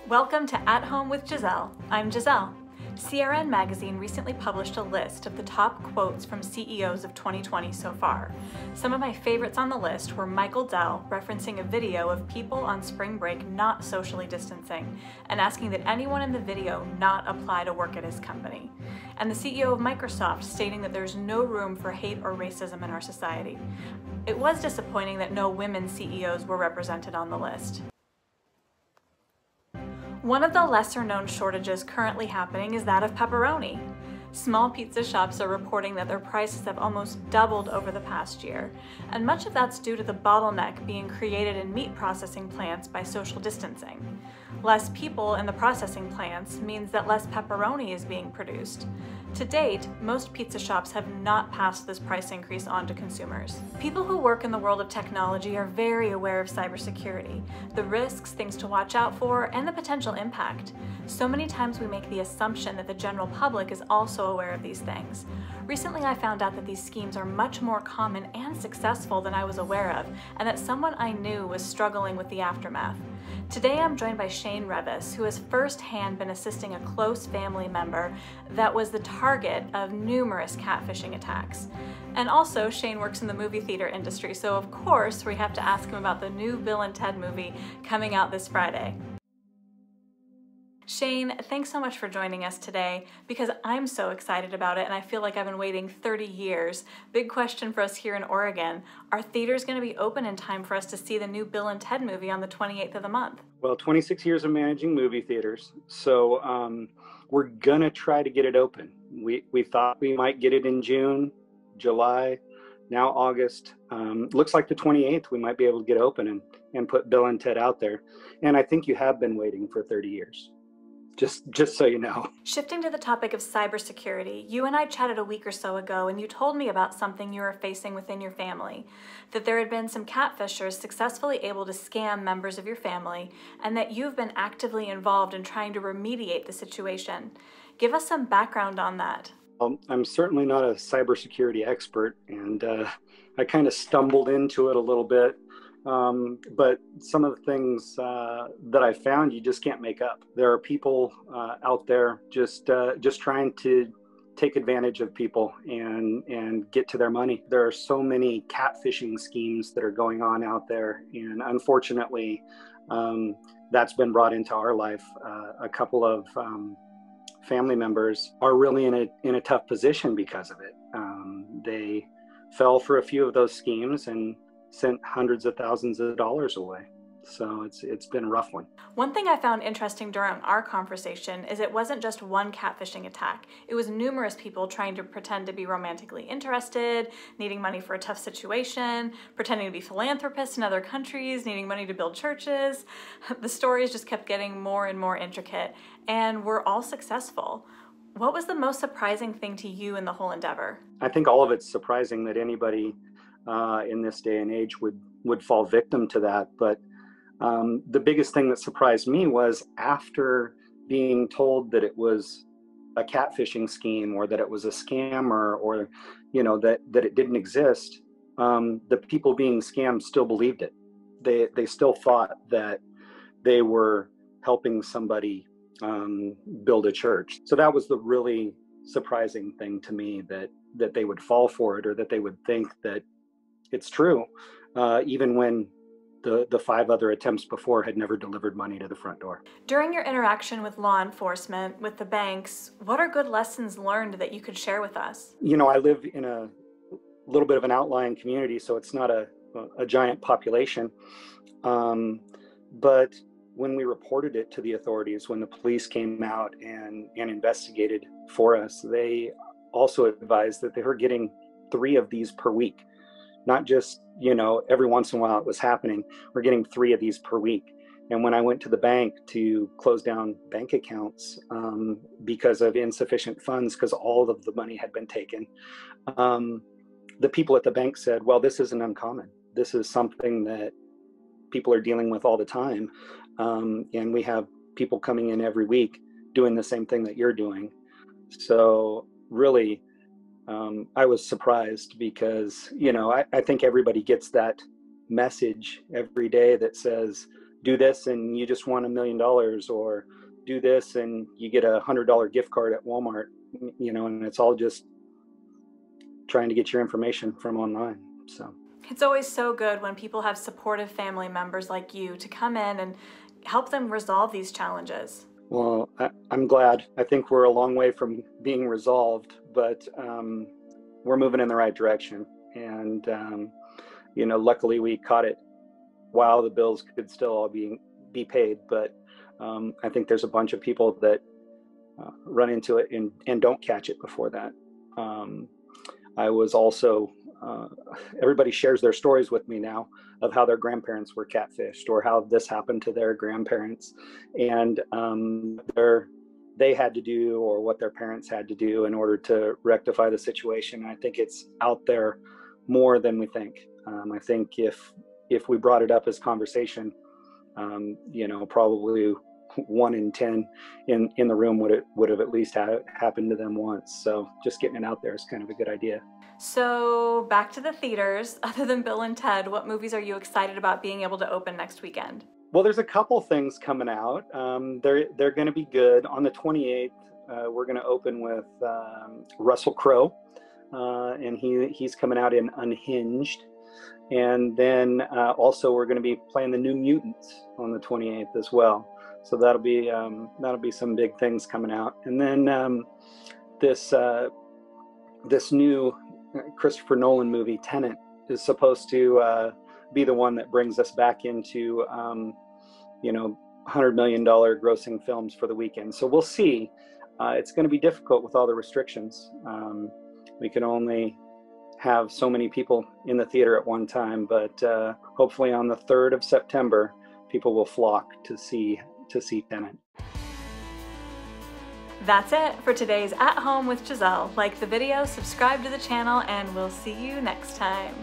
Welcome to At Home with Gizzelle. I'm Gizzelle. CRN Magazine recently published a list of the top quotes from CEOs of 2020 so far. Some of my favorites on the list were Michael Dell referencing a video of people on spring break not socially distancing and asking that anyone in the video not apply to work at his company. And the CEO of Microsoft stating that there's no room for hate or racism in our society. It was disappointing that no women CEOs were represented on the list. One of the lesser-known shortages currently happening is that of pepperoni. Small pizza shops are reporting that their prices have almost doubled over the past year, and much of that's due to the bottleneck being created in meat processing plants by social distancing. Less people in the processing plants means that less pepperoni is being produced. To date, most pizza shops have not passed this price increase on to consumers. People who work in the world of technology are very aware of cybersecurity, the risks, things to watch out for, and the potential impact. So many times we make the assumption that the general public is also aware of these things. Recently I found out that these schemes are much more common and successful than I was aware of, and that someone I knew was struggling with the aftermath. Today I'm joined by Shane Revis, who has firsthand been assisting a close family member that was the target of numerous catfishing attacks. And also, Shane works in the movie theater industry, so of course we have to ask him about the new Bill and Ted movie coming out this Friday. Shane, thanks so much for joining us today, because I'm so excited about it and I feel like I've been waiting 30 years. Big question for us here in Oregon. Are theaters going to be open in time for us to see the new Bill and Ted movie on the 28th of the month? Well, 26 years of managing movie theaters, so we're going to try to get it open. We thought we might get it in June, July, now August. Looks like the 28th we might be able to get open and put Bill and Ted out there. And I think you have been waiting for 30 years. Just so you know. Shifting to the topic of cybersecurity, you and I chatted a week or so ago and you told me about something you were facing within your family, that there had been some catfishers successfully able to scam members of your family, and that you've been actively involved in trying to remediate the situation. Give us some background on that. I'm certainly not a cybersecurity expert, and I kind of stumbled into it a little bit. But some of the things that I found, you just can't make up. There are people out there just trying to take advantage of people and get to their money. There are so many catfishing schemes that are going on out there, and unfortunately, that's been brought into our life. A couple of family members are really in a tough position because of it. They fell for a few of those schemes and sent hundreds of thousands of dollars away. So it's been a rough one. One thing I found interesting during our conversation is it wasn't just one catfishing attack. It was numerous people trying to pretend to be romantically interested, needing money for a tough situation, pretending to be philanthropists in other countries, needing money to build churches. The stories just kept getting more and more intricate, and were all successful. What was the most surprising thing to you in the whole endeavor? I think all of it's surprising that anybody in this day and age would fall victim to that. But the biggest thing that surprised me was, after being told that it was a catfishing scheme or that it was a scam, or that it didn't exist, the people being scammed still believed it. They still thought that they were helping somebody build a church. So that was the really surprising thing to me, that they would fall for it, or that they would think that it's true, even when the 5 other attempts before had never delivered money to the front door. During your interaction with law enforcement, with the banks, what are good lessons learned that you could share with us? I live in a little bit of an outlying community, so it's not a giant population. But when we reported it to the authorities, when the police came out and investigated for us, they also advised that they were getting 3 of these per week. Not just, every once in a while it was happening. We're getting 3 of these per week. And when I went to the bank to close down bank accounts because of insufficient funds, because all of the money had been taken, the people at the bank said, well, this isn't uncommon. This is something that people are dealing with all the time. And we have people coming in every week doing the same thing that you're doing. So really, I was surprised because, I think everybody gets that message every day that says, do this and you just won $1 million, or do this and you get a $100 gift card at Walmart, you know, and it's all just trying to get your information from online. So it's always so good when people have supportive family members like you to come in and help them resolve these challenges. Well, I'm glad. I think we're a long way from being resolved, but we're moving in the right direction. And, you know, luckily we caught it while the bills could still all be paid. But I think there's a bunch of people that run into it and don't catch it before that. I was also, everybody shares their stories with me now of how their grandparents were catfished, or how this happened to their grandparents, and they had to do, or what their parents had to do in order to rectify the situation. I think it's out there more than we think. I think if we brought it up as conversation, you know, probably 1 in 10 in the room would have at least happened to them once. So just getting it out there is kind of a good idea. So back to the theaters. Other than Bill and Ted, what movies are you excited about being able to open next weekend? Well, there's a couple things coming out. They're going to be good. On the 28th, we're going to open with Russell Crowe, and he's coming out in Unhinged. And then also we're going to be playing The New Mutants on the 28th as well. So that'll be some big things coming out. And then this new Christopher Nolan movie, Tenet, is supposed to be the one that brings us back into you know, $100 million grossing films for the weekend. So we'll see. It's going to be difficult with all the restrictions. We can only have so many people in the theater at one time, but hopefully on the 3rd of September, people will flock to see Tenet. That's it for today's At Home with Gizzelle. Like the video, subscribe to the channel, and we'll see you next time.